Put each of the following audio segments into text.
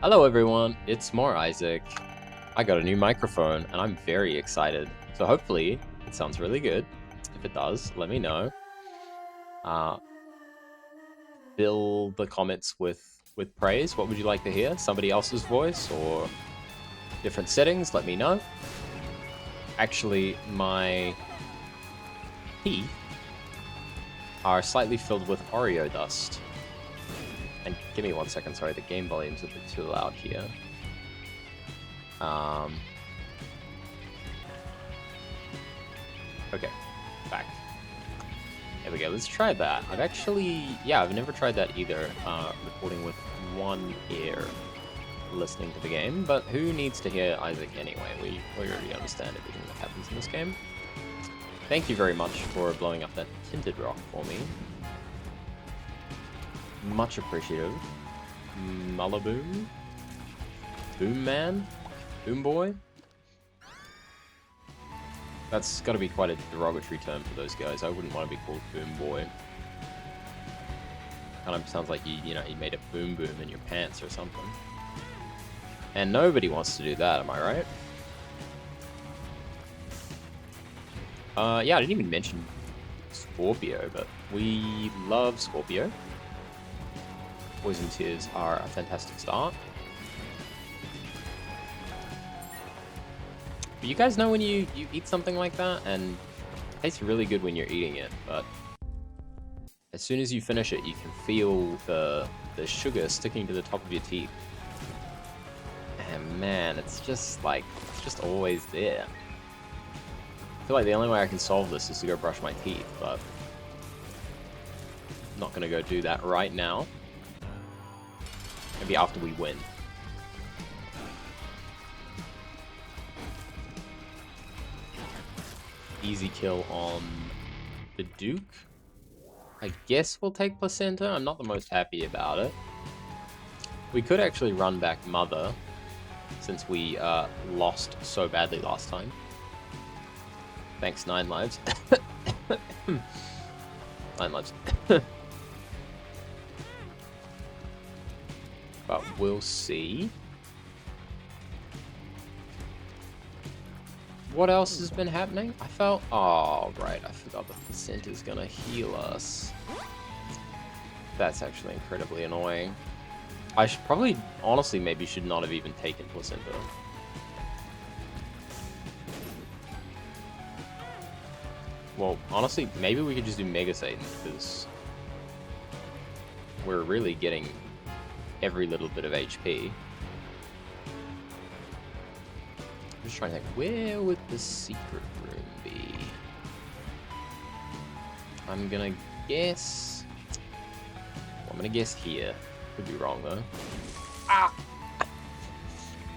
Hello everyone, it's more Isaac. I got a new microphone and I'm very excited. So hopefully it sounds really good. If it does, let me know. Uh, Fill the comments with praise. What would you like to hear? Somebody else's voice or different settings? Let me know. Actually, my teeth are slightly filled with Oreo dust. And give me 1 second, sorry, the game volume's a bit too loud here. Okay, back. There we go, let's try that. I've never tried that either, recording with one ear, listening to the game, but who needs to hear Isaac anyway? We already understand everything that happens in this game. Thank you very much for blowing up that tinted rock for me. Much appreciative. Mullaboom? Boom man? Boom boy? That's gotta be quite a derogatory term for those guys. I wouldn't want to be called boom boy. Kind of sounds like you made a boom boom in your pants or something. And nobody wants to do that, am I right? Yeah, I didn't even mention Scorpio, but we love Scorpio. Poison Tears are a fantastic start. But you guys know when you eat something like that, and it tastes really good when you're eating it, but as soon as you finish it, you can feel the sugar sticking to the top of your teeth. And man, it's just always there. I feel like the only way I can solve this is to go brush my teeth, but I'm not gonna go do that right now. Maybe after we win. Easy kill on the Duke. I guess we'll take Placenta. I'm not the most happy about it. We could actually run back Mother, since we lost so badly last time. Thanks, 9 lives. 9 lives. But we'll see. What else has been happening? Oh, right, I forgot the placenta's gonna heal us. That's actually incredibly annoying. I should probably, honestly, maybe should not have even taken placenta. Well, honestly, maybe we could just do Mega Satan, because we're really getting every little bit of HP. I'm just trying to think, where would the secret room be? I'm gonna guess... Well, I'm gonna guess here. Could be wrong, though. Ah!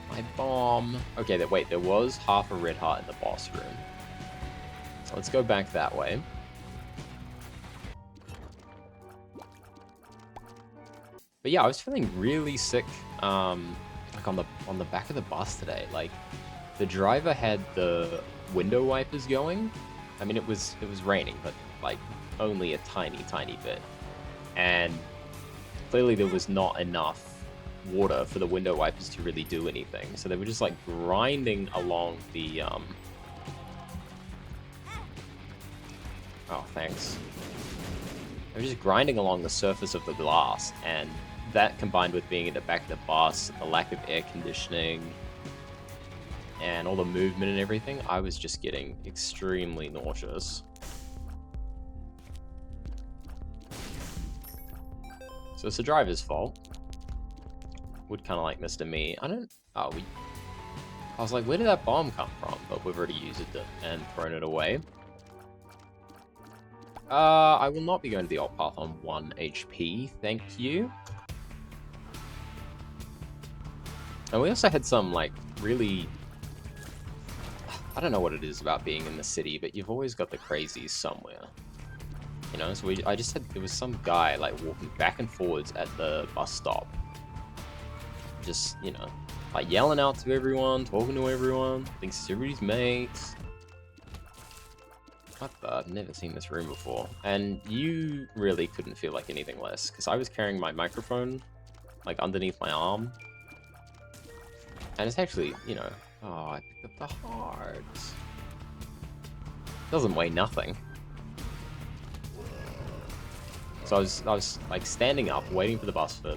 My bomb. Okay, wait, there was half a red heart in the boss room. So let's go back that way. But yeah, I was feeling really sick, like on the back of the bus today. Like, the driver had the window wipers going. I mean, it was raining, but like only a tiny bit. And clearly there was not enough water for the window wipers to really do anything. So they were just like grinding along the oh, thanks. They were just grinding along the surface of the glass, and that combined with being in the back of the bus, the lack of air conditioning, and all the movement and everything, I was just getting extremely nauseous. So it's the driver's fault. Would kind of like Mr. Me. I was like, where did that bomb come from? But we've already used it and thrown it away. I will not be going to the alt path on 1 HP, thank you. And we also had some, like, really... I don't know what it is about being in the city, but you've always got the crazies somewhere. You know, so there was some guy, like, walking back and forwards at the bus stop. Just, you know, like, yelling out to everyone, talking to everyone, thinks it's everybody's mates. What the? I've never seen this room before. And you really couldn't feel like anything less, because I was carrying my microphone, like, underneath my arm. And it's actually, you know... Oh, I picked up the hearts. Doesn't weigh nothing. So I was like standing up, waiting for the bus for...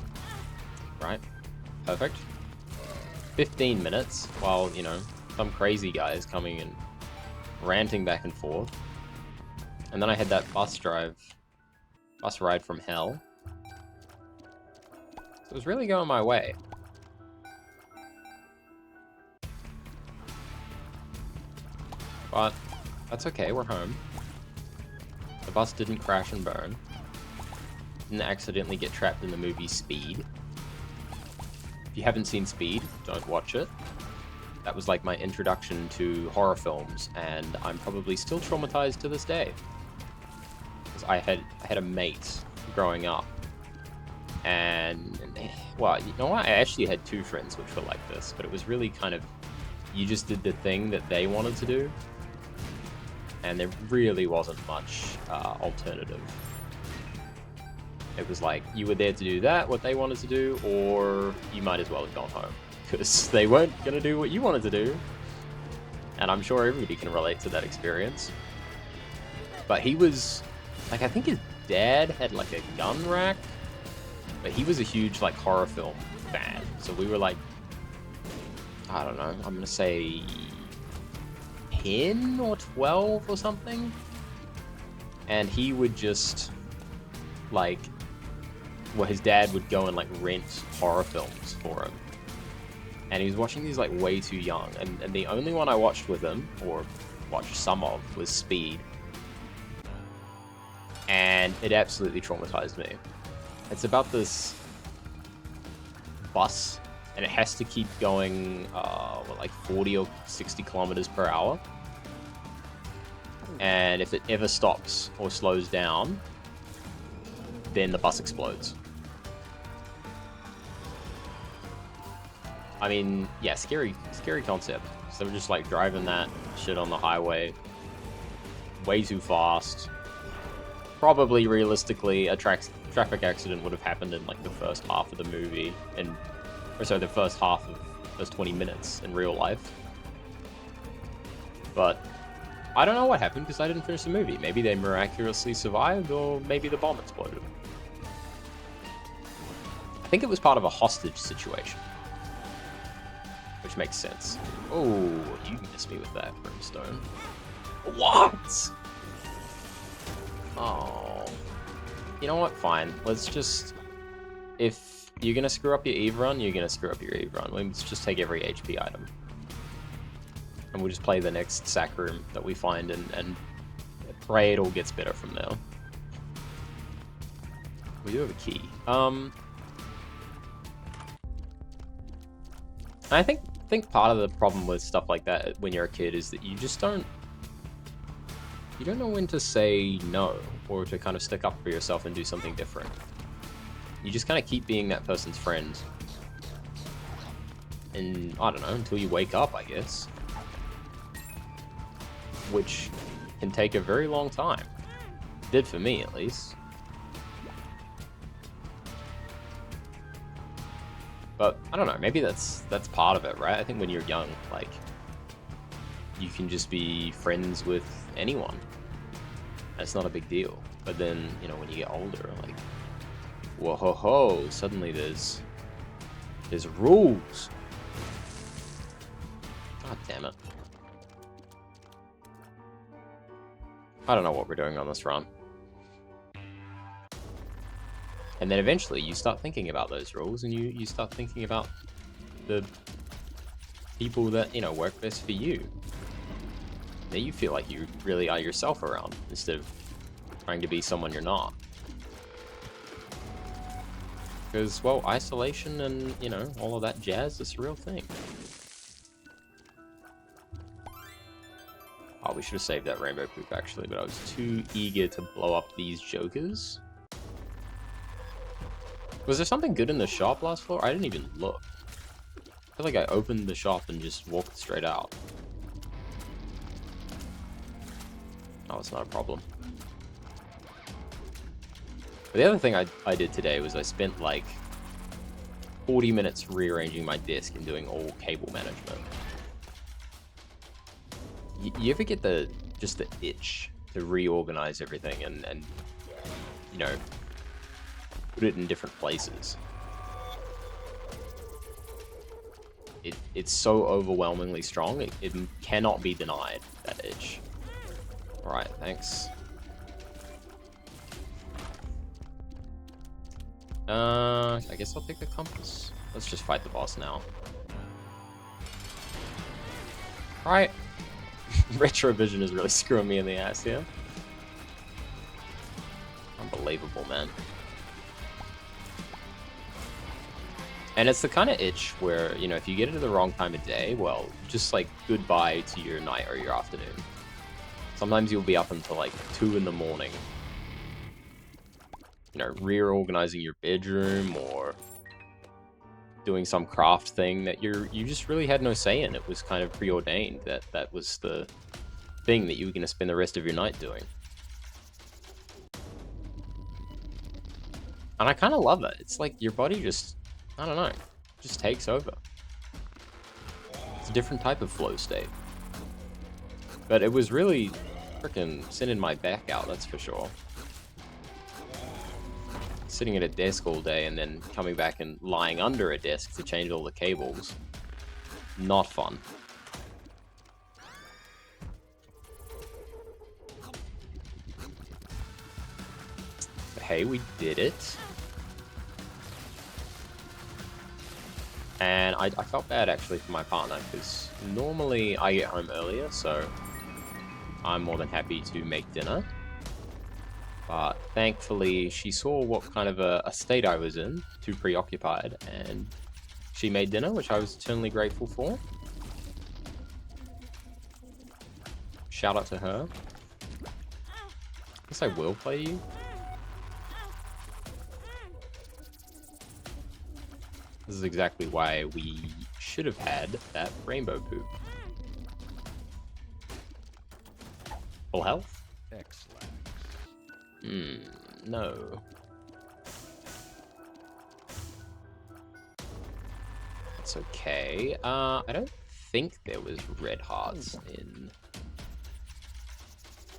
Right? Perfect. 15 minutes while, you know, some crazy guy is coming and ranting back and forth. And then I had that bus ride from hell. So it was really going my way. But that's okay, we're home. The bus didn't crash and burn. Didn't accidentally get trapped in the movie Speed. If you haven't seen Speed, don't watch it. That was like my introduction to horror films, and I'm probably still traumatized to this day. Because I had a mate growing up, and well, you know what? I actually had two friends which were like this, but it was really kind of, you just did the thing that they wanted to do, and there really wasn't much alternative. It was like, you were there to do that, what they wanted to do, or you might as well have gone home. Because they weren't going to do what you wanted to do. And I'm sure everybody can relate to that experience. But he was, like, I think his dad had, like, a gun rack. But he was a huge, like, horror film fan. So we were, like, I don't know, I'm going to say 10 or 12 or something. And he would just, like, well, his dad would go and, like, rent horror films for him. And he was watching these, like, way too young. And the only one I watched with him, or watched some of, was Speed. And it absolutely traumatized me. It's about this bus, and it has to keep going, what, like 40 or 60 kilometers per hour. And if it ever stops or slows down, then the bus explodes. I mean, yeah, scary concept. So we're just like driving that shit on the highway way too fast. Probably realistically, a traffic accident would have happened in like the first half of the movie, or sorry, the first half of those 20 minutes in real life. But I don't know what happened because I didn't finish the movie. Maybe they miraculously survived, or maybe the bomb exploded. I think it was part of a hostage situation. Which makes sense. Oh, you missed me with that, Brimstone. What? Oh. You know what? Fine. Let's just... If you're gonna screw up your Eve run, you're gonna screw up your Eve run. Let's just take every HP item. And we'll just play the next sack room that we find and pray it all gets better from there. We do have a key. I think part of the problem with stuff like that when you're a kid is that you just don't know when to say no, or to kind of stick up for yourself and do something different. You just kind of keep being that person's friend. And, I don't know, until you wake up, I guess. Which can take a very long time. Did for me, at least. But, I don't know, maybe that's part of it, right? I think when you're young, like, you can just be friends with anyone. That's not a big deal. But then, you know, when you get older, like, whoa ho ho, suddenly there's rules. God damn it. I don't know what we're doing on this run. And then eventually you start thinking about those rules, and you start thinking about the people that, you know, work best for you. That you feel like you really are yourself around, instead of trying to be someone you're not. Because, well, isolation and, you know, all of that jazz is a real thing. Oh, we should have saved that rainbow poop, actually, but I was too eager to blow up these jokers. Was there something good in the shop last floor? I didn't even look. I feel like I opened the shop and just walked straight out. Oh, it's not a problem. But the other thing I did today was I spent like 40 minutes rearranging my disk and doing all cable management. You ever get just the itch to reorganize everything and you know, put it in different places? It's so overwhelmingly strong, it cannot be denied, that itch. Alright, thanks. I guess I'll take the compass. Let's just fight the boss now. Alright. Retrovision is really screwing me in the ass here. Unbelievable, man. And it's the kind of itch where, you know, if you get it at the wrong time of day, well, just like goodbye to your night or your afternoon. Sometimes you'll be up until like 2 in the morning, you know, reorganizing your bedroom or doing some craft thing that you just really had no say in. It was kind of preordained that that was the thing that you were going to spend the rest of your night doing. And I kind of love it. It's like your body just, I don't know, just takes over. It's a different type of flow state. But it was really freaking sending my back out, that's for sure. Sitting at a desk all day and then coming back and lying under a desk to change all the cables. Not fun. But hey, we did it. And I felt bad actually for my partner, because normally I get home earlier, so I'm more than happy to make dinner. But thankfully, she saw what kind of a state I was in, too preoccupied, and she made dinner, which I was eternally grateful for. Shout out to her. I guess I will play you. This is exactly why we should have had that rainbow poop. Full health? Excellent. No. That's okay. I don't think there was red hearts in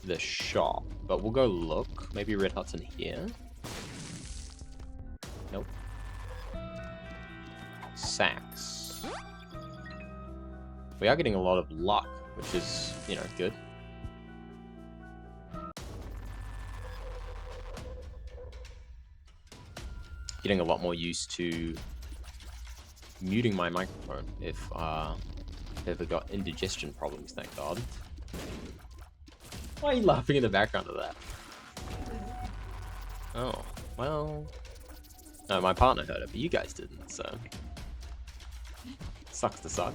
the shop, but we'll go look. Maybe red hearts in here? Nope. Sacks. We are getting a lot of luck, which is, you know, good. Getting a lot more used to muting my microphone if ever got indigestion problems, thank God. Why are you laughing in the background of that? Oh, well... No, my partner heard it, but you guys didn't, so... Sucks to suck.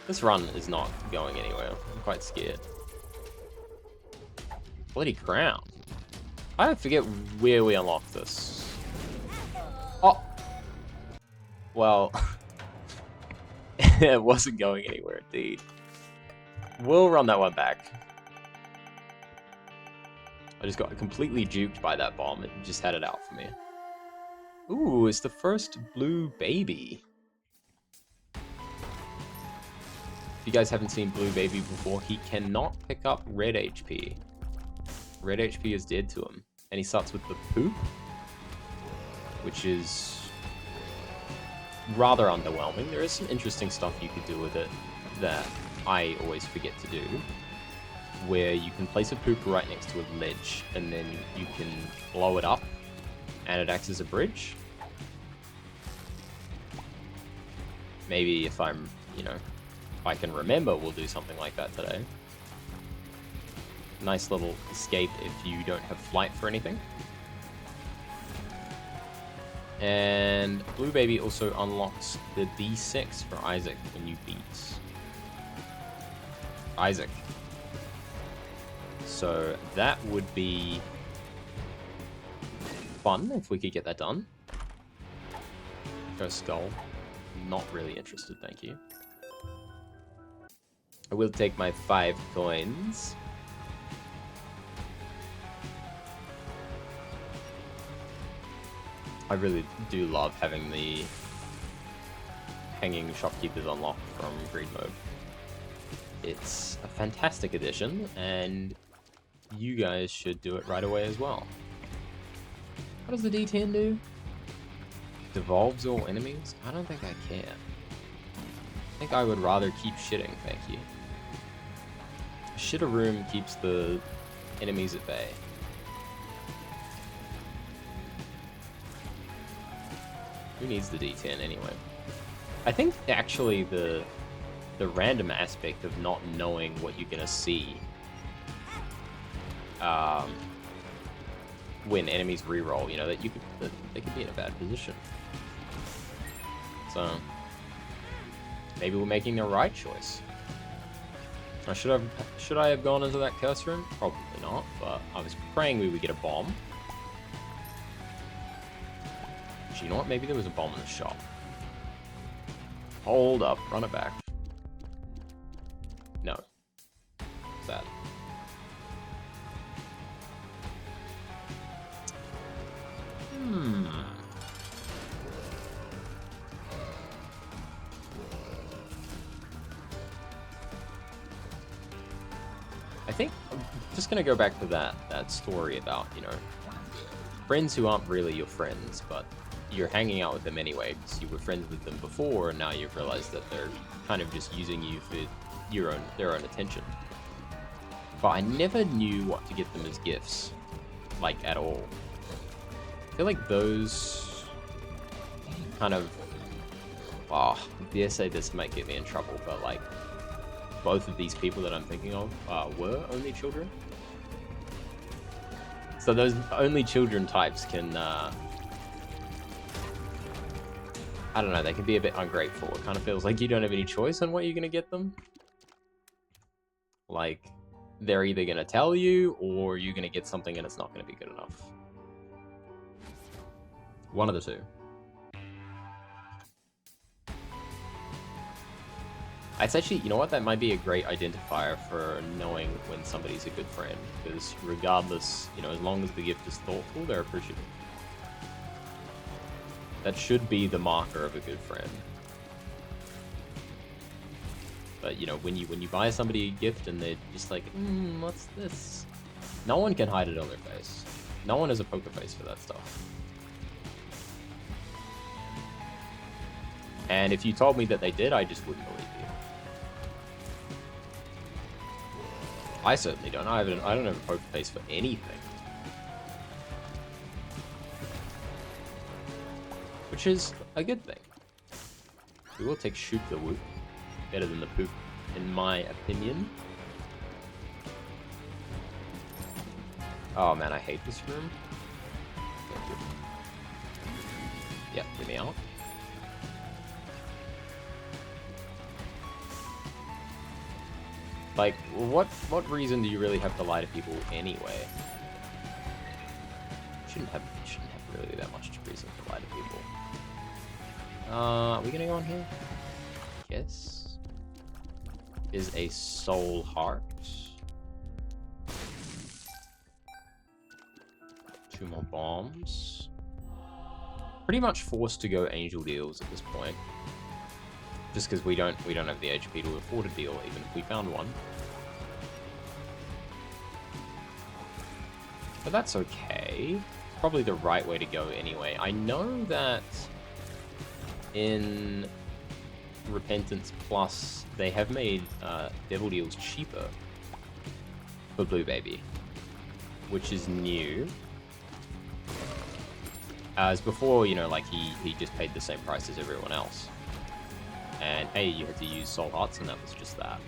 This run is not going anywhere. I'm quite scared. Bloody crown. I forget where we unlocked this. Oh! Well... it wasn't going anywhere, indeed. We'll run that one back. I just got completely juked by that bomb. It just had it out for me. Ooh, it's the first blue baby. If you guys haven't seen Blue Baby before, he cannot pick up red HP. Red HP is dead to him. And he starts with the poop, which is rather underwhelming. There is some interesting stuff you could do with it that I always forget to do, where you can place a poop right next to a ledge, and then you can blow it up, and it acts as a bridge. Maybe if I'm, you know, if I can remember, we'll do something like that today. Nice little escape if you don't have flight for anything. And Blue Baby also unlocks the D6 for Isaac when you beat Isaac. So that would be fun if we could get that done. Go skull. Not really interested, thank you. I will take my 5 coins. I really do love having the hanging shopkeepers unlocked from Greed Mode. It's a fantastic addition, and you guys should do it right away as well. What does the D10 do? Devolves all enemies? I don't think I can. I think I would rather keep shitting, thank you. Shitter room keeps the enemies at bay. Who needs the D10 anyway? I think actually the random aspect of not knowing what you're gonna see when enemies reroll, you know, that they could be in a bad position. So maybe we're making the right choice. Should I have gone into that curse room? Probably not, but I was praying we would get a bomb. Actually, you know what? Maybe there was a bomb in the shop. Hold up, run it back. No. Sad. I think I'm just gonna go back to that story about, you know, friends who aren't really your friends, but you're hanging out with them anyway because you were friends with them before, and now you've realized that they're kind of just using you for their own attention. But I never knew what to get them as gifts, like at all. I feel like those kind of, I dare say this might get me in trouble, but like both of these people that I'm thinking of were only children. So those only children types can, I don't know, they can be a bit ungrateful. It kind of feels like you don't have any choice on what you're going to get them. Like, they're either going to tell you, or you're going to get something and it's not going to be good enough. One of the two. It's actually, you know what, that might be a great identifier for knowing when somebody's a good friend, because regardless, you know, as long as the gift is thoughtful, they're appreciative. That should be the marker of a good friend. But, you know, when you buy somebody a gift and they're just like, what's this? No one can hide it on their face. No one has a poker face for that stuff. And if you told me that they did, I just wouldn't believe you. I certainly don't. I don't have a poker face for anything. Which is a good thing. We will take Shoot the Whoop. Better than the poop, in my opinion. Oh man, I hate this room. Yeah, get me out. Like, what reason do you really have to lie to people anyway? Shouldn't have really that much reason to lie to people. Are we gonna go in here? Yes. Is a soul heart. 2 more bombs. Pretty much forced to go angel deals at this point. Just because we don't have the HP to afford a deal, even if we found one. But that's okay. Probably the right way to go anyway. I know that in Repentance Plus, they have made Devil Deals cheaper for Blue Baby, which is new. As before, you know, like he just paid the same price as everyone else. And hey, you had to use Soul Hearts, and that was just that.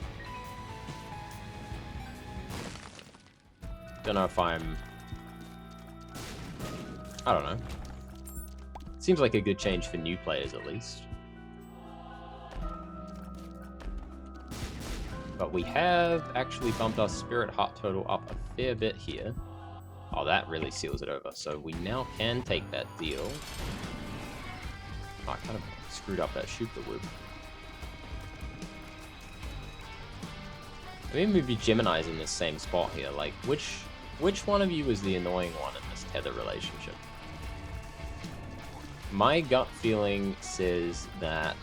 Don't know if I don't know. Seems like a good change for new players, at least. But we have actually bumped our Spirit Heart total up a fair bit here. Oh, that really seals it over. So we now can take that deal. Oh, I kind of screwed up that Shoot the Whoop. Maybe we'd be Geminis in this same spot here. Like, which one of you is the annoying one in this tether relationship? My gut feeling says that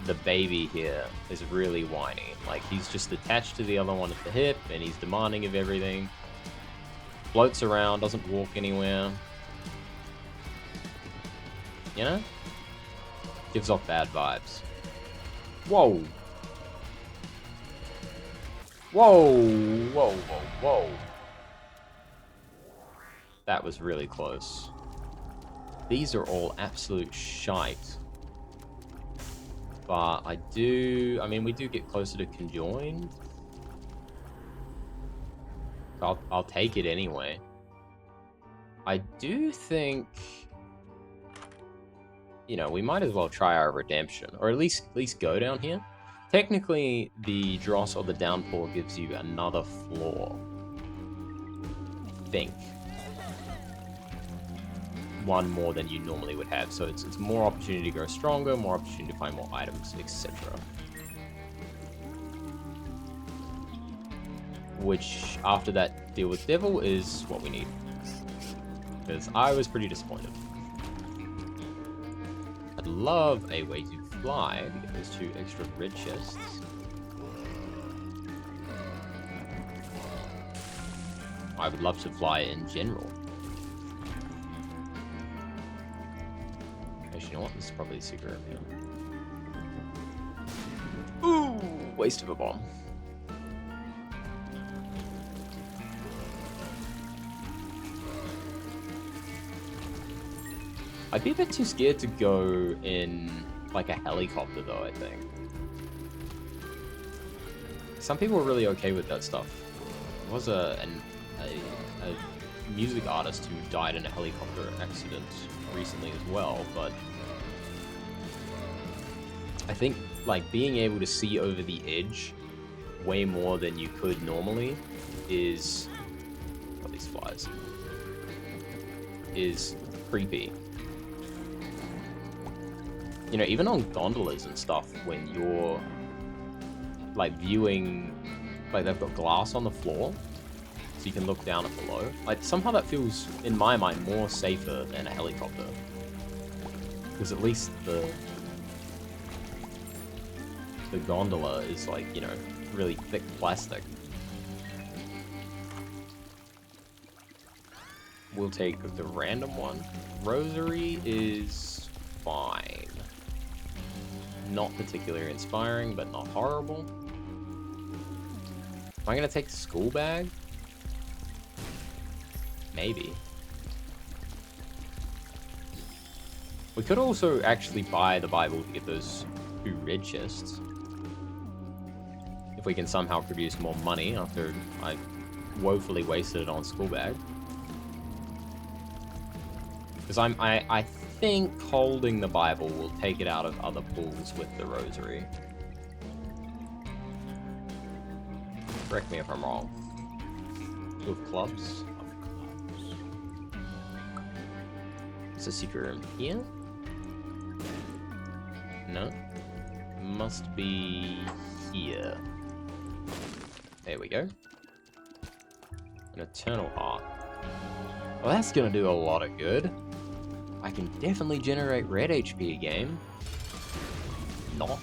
the baby here is really whiny. Like, he's just attached to the other one at the hip, and he's demanding of everything. Floats around, doesn't walk anywhere. You know? Gives off bad vibes. Whoa! Whoa! Whoa, whoa, whoa. That was really close. These are all absolute shite. But I mean, we do get closer to conjoined. I'll take it anyway. I do think, you know, we might as well try our redemption, or at least go down here. Technically, the dross or the downpour gives you another floor. I think. One more than you normally would have, so it's more opportunity to grow stronger, more opportunity to find more items, etc. Which, after that deal with Devil, is what we need. Because I was pretty disappointed. I'd love a way to fly to get those 2 extra red chests. I would love to fly in general. Actually, you know what? This is probably a secret room here. Ooh! Waste of a bomb. I'd be a bit too scared to go in, like, a helicopter, though, I think. Some people are really okay with that stuff. There was a music artist who died in a helicopter accident recently as well, but I think, like, being able to see over the edge way more than you could normally is... What are these flies? Is creepy. You know, even on gondolas and stuff, when you're, like, viewing... Like, they've got glass on the floor, so you can look down and below. Like, somehow that feels, in my mind, more safer than a helicopter. Because at least the gondola is, like, you know, really thick plastic. We'll take the random one. Rosary is fine. Not particularly inspiring, but not horrible. Am I gonna take the school bag? Maybe. We could also actually buy the Bible to get those 2 red chests. If we can somehow produce more money after I woefully wasted it on school bag. Because I think holding the Bible will take it out of other pools with the rosary. Correct me if I'm wrong. 2 of clubs. It's a secret room here? No. Must be here. There we go. An eternal heart. Well, that's gonna do a lot of good. I can definitely generate red HP again. Not.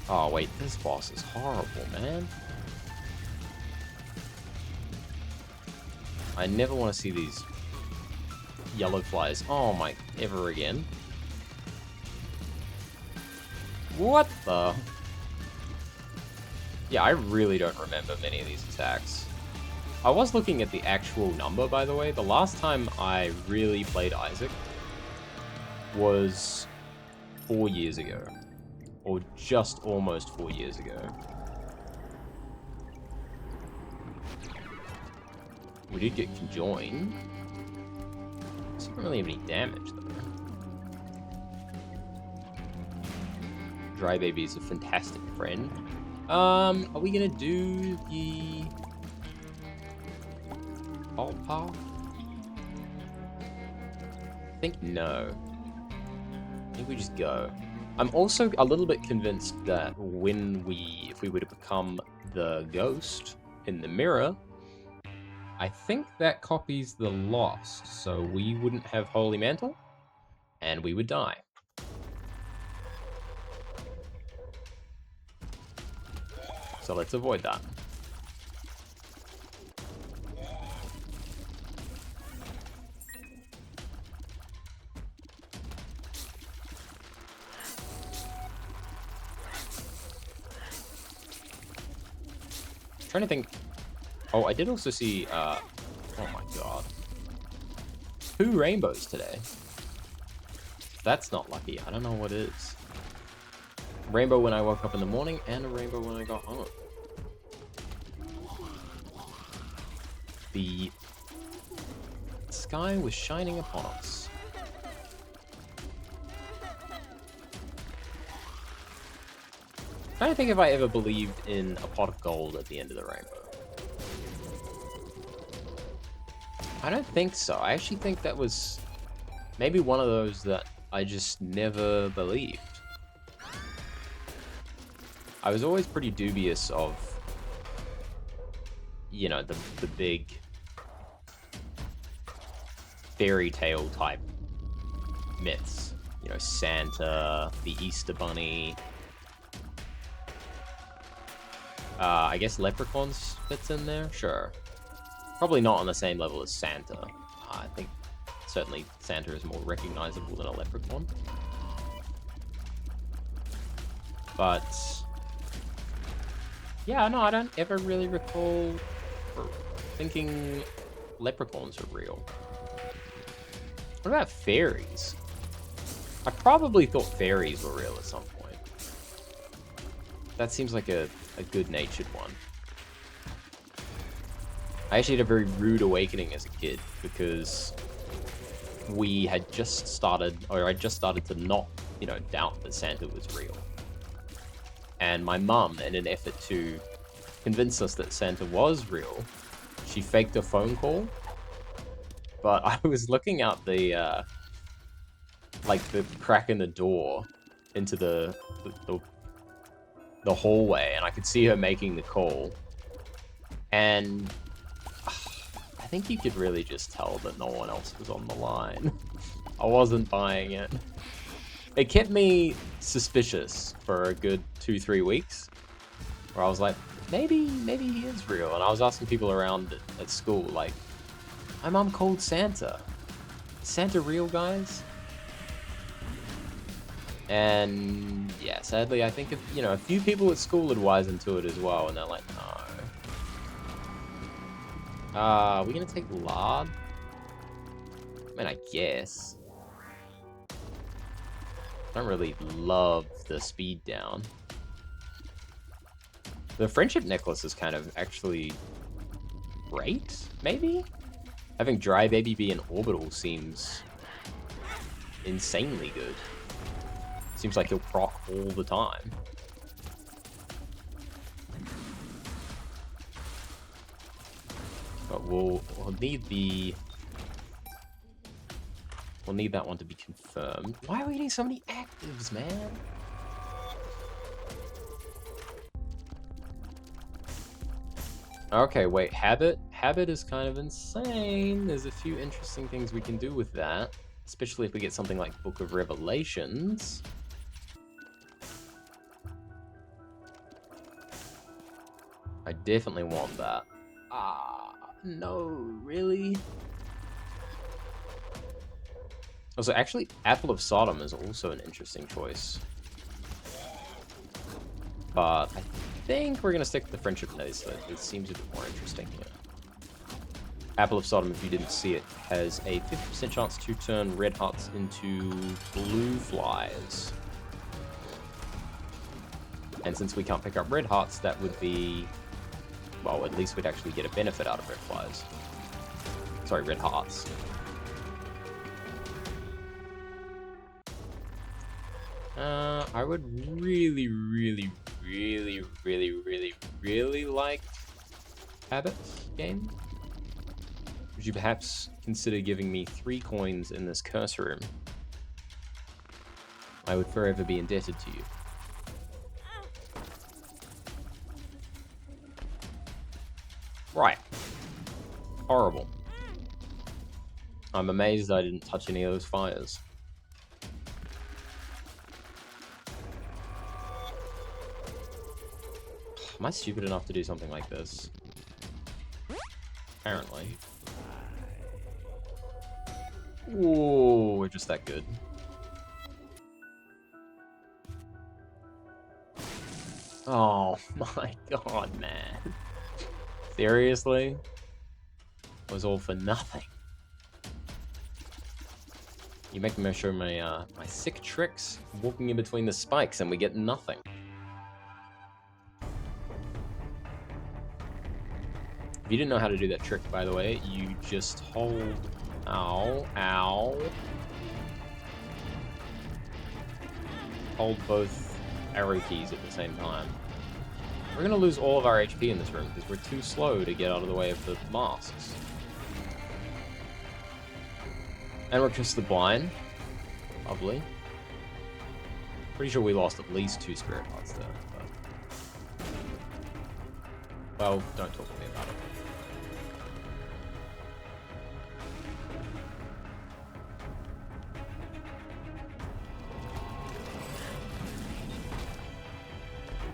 Oh wait, this boss is horrible, man. I never want to see these yellow flies. Oh my, ever again. What the? Yeah, I really don't remember many of these attacks. I was looking at the actual number, by the way. The last time I really played Isaac was 4 years ago. Or just almost 4 years ago. We did get conjoined. This didn't really have any damage, though. Dry Baby is a fantastic friend. Are we gonna do the... Alt path? I think no. I think we just go. I'm also a little bit convinced that if we were to become the ghost in the mirror, I think that copies the Lost, so we wouldn't have Holy Mantle, and we would die. So let's avoid that. Trying to think. Oh, I did also see, oh my god. 2 rainbows today. That's not lucky. I don't know what is. Rainbow when I woke up in the morning, and a rainbow when I got home. The sky was shining upon us. I'm trying to think if I ever believed in a pot of gold at the end of the rainbow. I don't think so. I actually think that was maybe one of those that I just never believed. I was always pretty dubious of, you know, the big fairy tale type myths. You know, Santa, the Easter Bunny. I guess leprechauns fits in there? Sure. Probably not on the same level as Santa. I think certainly Santa is more recognizable than a leprechaun. But yeah, no, I don't ever really recall thinking leprechauns are real. What about fairies? I probably thought fairies were real at some point. That seems like a good-natured one. I actually had a very rude awakening as a kid because we had just started, or I just started to not, you know, doubt that Santa was real. And my mum, in an effort to convince us that Santa was real, she faked a phone call. But I was looking out the, like the crack in the door into the hallway, and I could see her making the call. And I think you could really just tell that no one else was on the line. I wasn't buying it. It kept me suspicious for a good 2-3 weeks, where I was like, maybe he is real. And I was asking people around at school, like, my mom called Santa. Is Santa real, guys? And yeah, sadly, I think you know, a few people at school had wisened to it as well, and they're like, no. Are we gonna take lard? I mean, I guess. I don't really love the speed down. The friendship necklace is kind of actually great, maybe? Having Dry Baby be an orbital seems insanely good. Seems like he'll proc all the time. But we'll need the... We'll need that one to be confirmed. Why are we getting so many actives, man? Okay, wait, Habit? Habit is kind of insane. There's a few interesting things we can do with that. Especially if we get something like Book of Revelations. I definitely want that. No, really? Also, actually, Apple of Sodom is also an interesting choice. But I think we're going to stick with the Friendship Nose. It seems a bit more interesting here. Apple of Sodom, if you didn't see it, has a 50% chance to turn red hearts into blue flies. And since we can't pick up red hearts, that would be... Well, at least we'd actually get a benefit out of red flies. Sorry, red hearts. I would really like Habit game. Would you perhaps consider giving me 3 coins in this curse room? I would forever be indebted to you. Right. horrible. I'm amazed I didn't touch any of those fires. Am I stupid enough to do something like this? Apparently. Ooh, we're just that good. Oh my god, man. Seriously? It was all for nothing. You make me show my my sick tricks, walking in between the spikes, and we get nothing. If you didn't know how to do that trick, by the way, you just hold... Ow, ow. Hold both arrow keys at the same time. We're gonna lose all of our HP in this room, because we're too slow to get out of the way of the masks. And we're just the blind. Lovely. Pretty sure we lost at least 2 spirit hearts there. But... well, don't talk to me about it.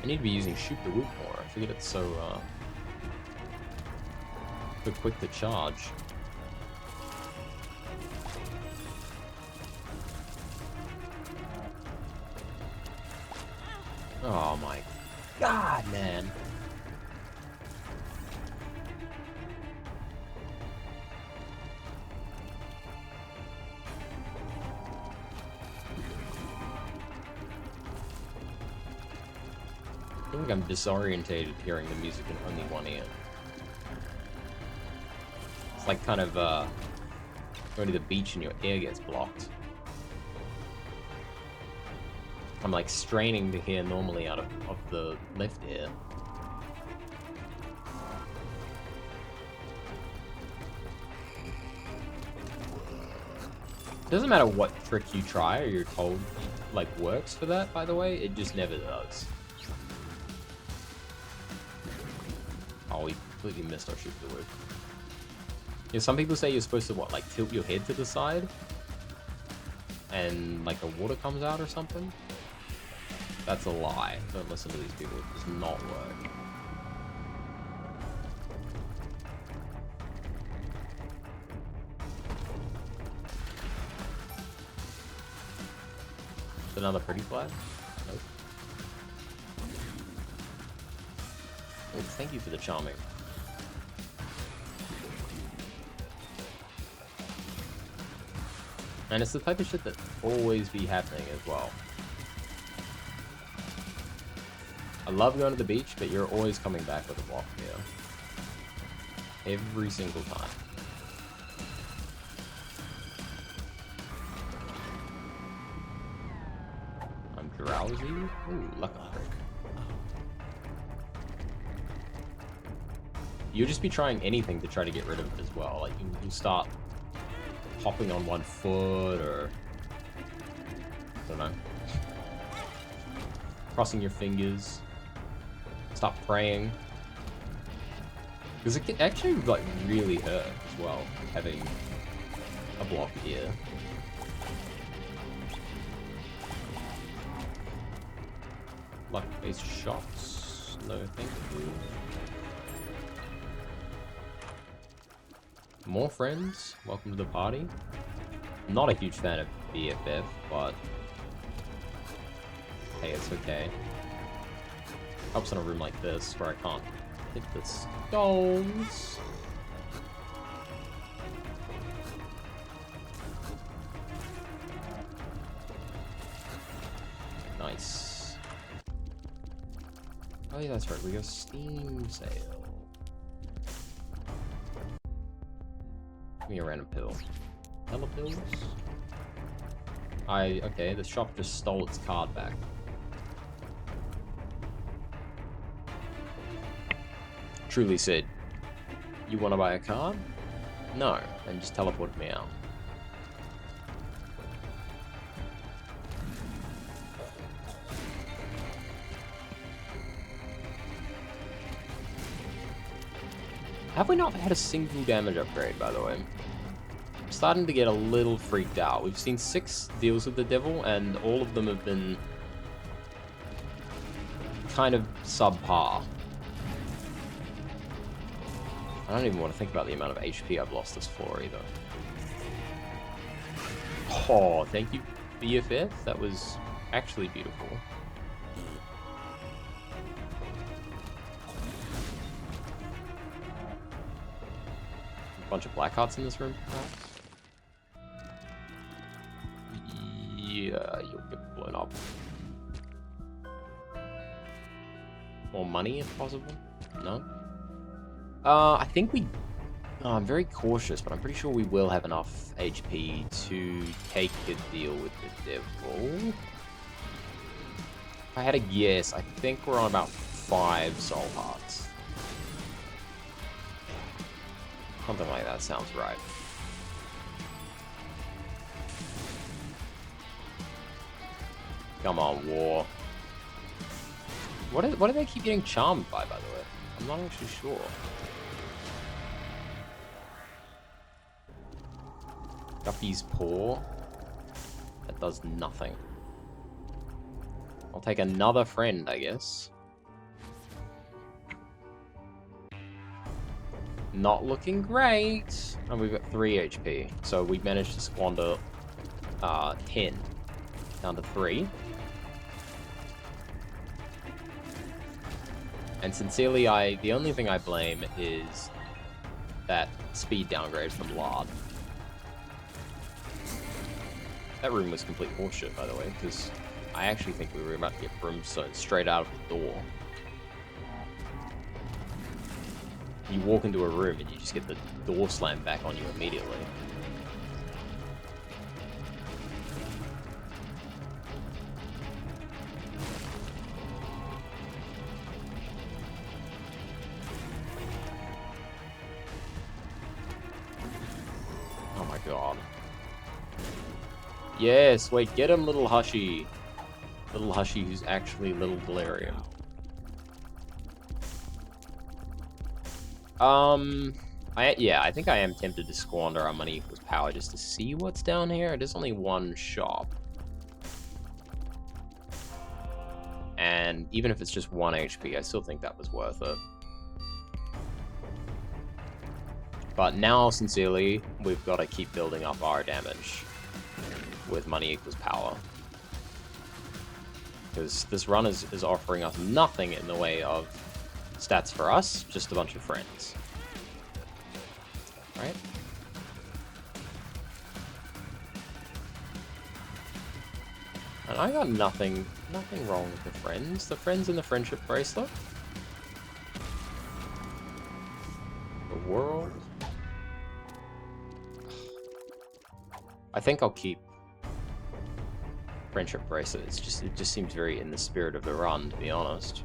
I need to be using Shoot the Woot more. I forget it's so quick to charge. Oh my god, man. I think I'm disorientated hearing the music in only one ear. It's like kind of going to the beach and your ear gets blocked. I'm like straining to hear normally out of the left ear. It doesn't matter what trick you try or you're told like works for that, by the way, it just never does. Oh, we completely missed our Shoot the Woot. Yeah, some people say you're supposed to what, like tilt your head to the side? And like the water comes out or something? That's a lie. Don't listen to these people. It does not work. Is another pretty flag? Nope. Oh, thank you for the charming. And it's the type of shit that always be happening as well. I love going to the beach, but you're always coming back with a block here. Every single time. I'm drowsy. Ooh, lucky trick. You'll just be trying anything to try to get rid of it as well. Like, you start hopping on one foot, or... I don't know. Crossing your fingers. Stop praying. Because it can actually, like, really hurt as well, having a block here. Luck-based shots. No, thank you. More friends. Welcome to the party. I'm not a huge fan of BFF, but... hey, it's okay. Helps in a room like this, where I can't hit the stones. Nice. Oh yeah, that's right, we got Steam sale. Give me a random pill. Hella pills? Okay, the shop just stole its card back. Truly said, you want to buy a card? No, and just teleported me out. Have we not had a single damage upgrade, by the way? I'm starting to get a little freaked out. We've seen 6 deals with the devil, and all of them have been kind of subpar. I don't even want to think about the amount of HP I've lost this floor either. Oh, thank you for your 5th. That was actually beautiful. A bunch of black hearts in this room, perhaps? Yeah, you'll get blown up. More money, if possible? No? I think we... I'm very cautious, but I'm pretty sure we will have enough HP to take a deal with the devil. If I had a guess, I think we're on about 5 soul hearts. Something like that sounds right. Come on, war. What do they keep getting charmed by the way? I'm not actually sure. Guppy's paw. That does nothing. I'll take another friend, I guess. Not looking great. And we've got 3 HP. So we managed to squander 10 down to 3. And sincerely, the only thing I blame is that speed downgrade from Lard. That room was complete horseshit, by the way, because I actually think we were about to get brimstone straight out of the door. You walk into a room and you just get the door slammed back on you immediately. Oh my god. Yes, wait, get him, little Hushy. Little Hushy who's actually little Delirium. Yeah, I think I am tempted to squander our money equals power just to see what's down here. It is only one shop. And even if it's just 1 HP, I still think that was worth it. But now, sincerely, we've got to keep building up our damage with money equals power. Because this run is offering us nothing in the way of stats for us, just a bunch of friends. Right? And I got nothing wrong with the friends. The friends in the friendship bracelet. The world. I think I'll keep friendship bracelet. It just seems very in the spirit of the run, to be honest.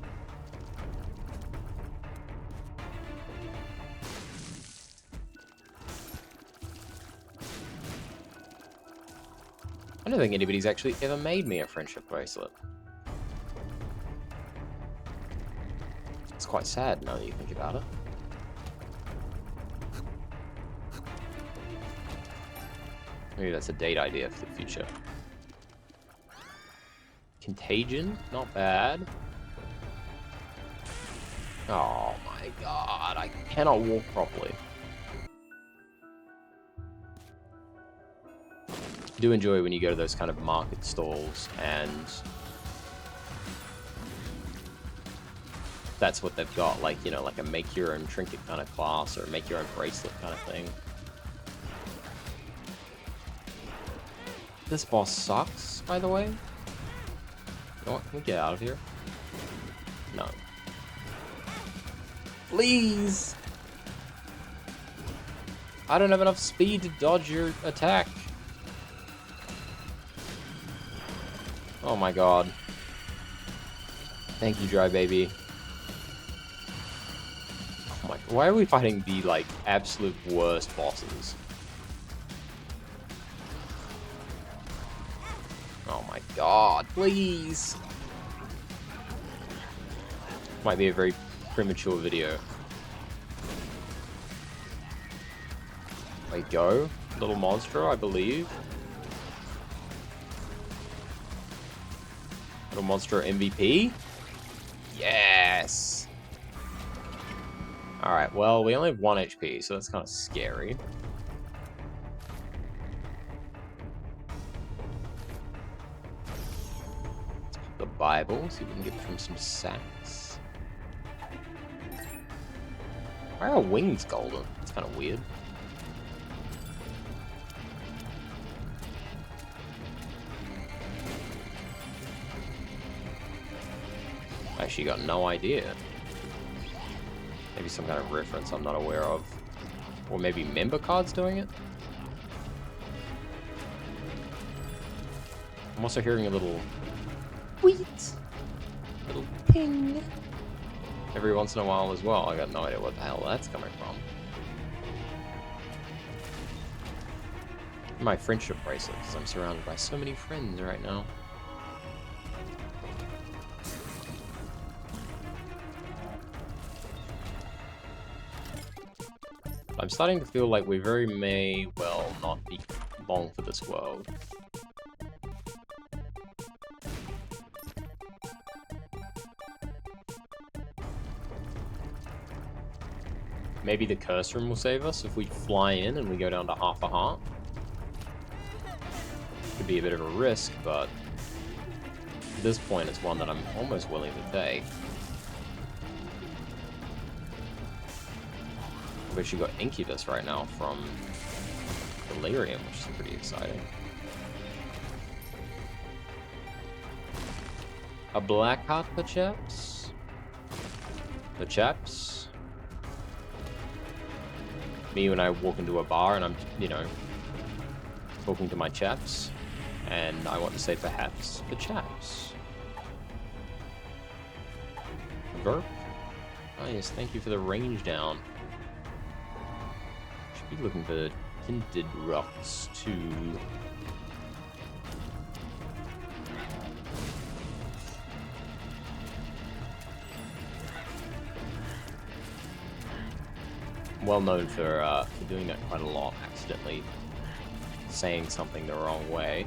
I don't think anybody's actually ever made me a friendship bracelet. It's quite sad now that you think about it. Maybe that's a date idea for the future. Contagion, not bad. Oh my god, I cannot walk properly. I do enjoy when you go to those kind of market stalls and that's what they've got, like, you know, like a make your own trinket kind of class or make your own bracelet kind of thing. This boss sucks, by the way. You know what? Can we get out of here? No. Please! I don't have enough speed to dodge your attack. Oh my god. Thank you, Dry Baby. Oh my, why are we fighting the, like, absolute worst bosses? Oh my god, please! Might be a very premature video. There you go. Little monster, I believe. Little monster MVP. Yes! Alright, well, we only have 1 HP, so that's kind of scary. The Bible, see if we can get from some sacks. Why are our wings golden? It's kind of weird. I actually got no idea. Maybe some kind of reference I'm not aware of. Or maybe member cards doing it? I'm also hearing a little tweet. Little ping. Every once in a while as well. I got no idea what the hell that's coming from. My friendship bracelet, because I'm surrounded by so many friends right now. I'm starting to feel like we very may well not be long for this world. Maybe the curse room will save us if we fly in and we go down to half a heart. Could be a bit of a risk, but at this point it's one that I'm almost willing to take. I've actually got Incubus right now from Delirium, which is pretty exciting. A black heart, perhaps? Perhaps? Me when I walk into a bar and I'm, you know, talking to my chaps, and I want to say perhaps, perhaps. Verp? Oh yes, thank you for the range down. Should be looking for tinted rocks too. Well known for doing that quite a lot, accidentally saying something the wrong way.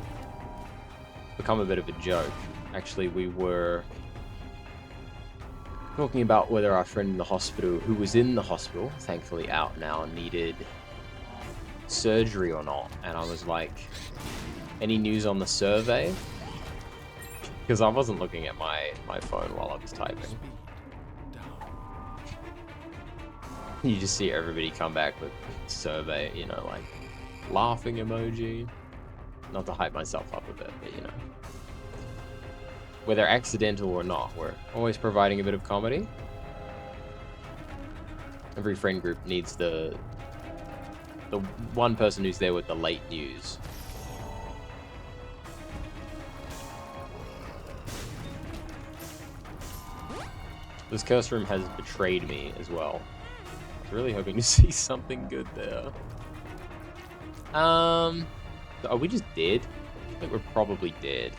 Become a bit of a joke. Actually, we were talking about whether our friend in the hospital, who was in the hospital, thankfully out now, needed surgery or not. And I was like, any news on the survey? Because I wasn't looking at my phone while I was typing. You just see everybody come back with survey, you know, like laughing emoji. Not to hype myself up a bit, but you know. Whether accidental or not, we're always providing a bit of comedy. Every friend group needs the one person who's there with the late news. This curse room has betrayed me as well. I was really hoping to see something good there. Are we just dead? I think we're probably dead.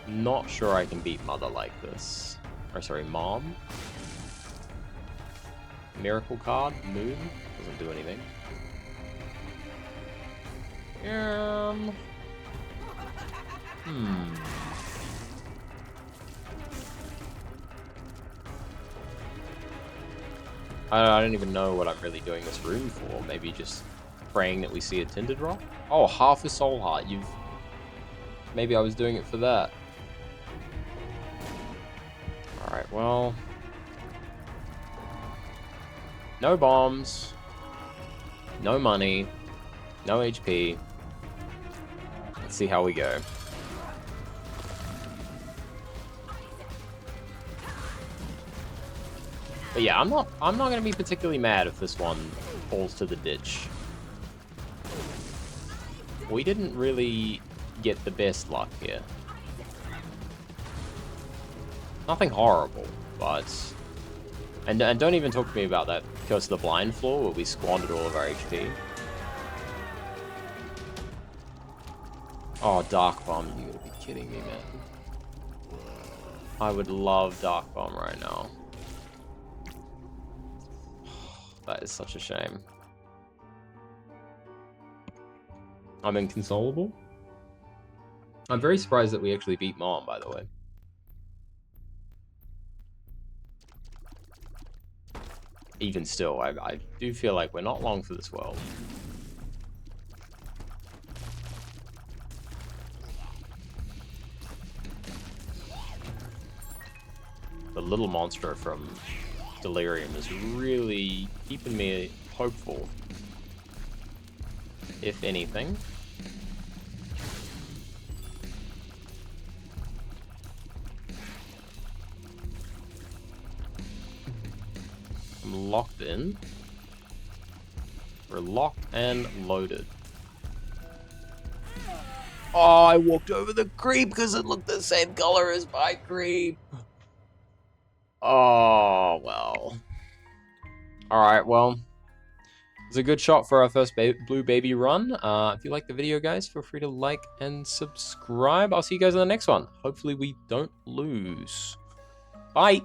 Not sure I can beat Mother like this. Or sorry, Mom. Miracle card, Moon. Doesn't do anything. I don't even know what I'm really doing this room for. Maybe just praying that we see a tinted rock? Oh, half a soul heart. Maybe I was doing it for that. Alright, well. No bombs. No money. No HP. Let's see how we go. But yeah, I'm not gonna be particularly mad if this one falls to the ditch. We didn't really get the best luck here. Nothing horrible, but... And don't even talk to me about that Curse of the Blind floor where we squandered all of our HP. Oh, Dark Bomb, you gotta be kidding me, man. I would love Dark Bomb right now. That is such a shame. I'm inconsolable. I'm very surprised that we actually beat Mom, by the way. Even still, I do feel like we're not long for this world. The little monster from Delirium is really keeping me hopeful, if anything. I'm locked in. We're locked and loaded. Oh, I walked over the creep because it looked the same color as my creep. Oh, well. Alright, well. It's a good shot for our first Blue Baby run. If you like the video, guys, feel free to like and subscribe. I'll see you guys in the next one. Hopefully we don't lose. Bye!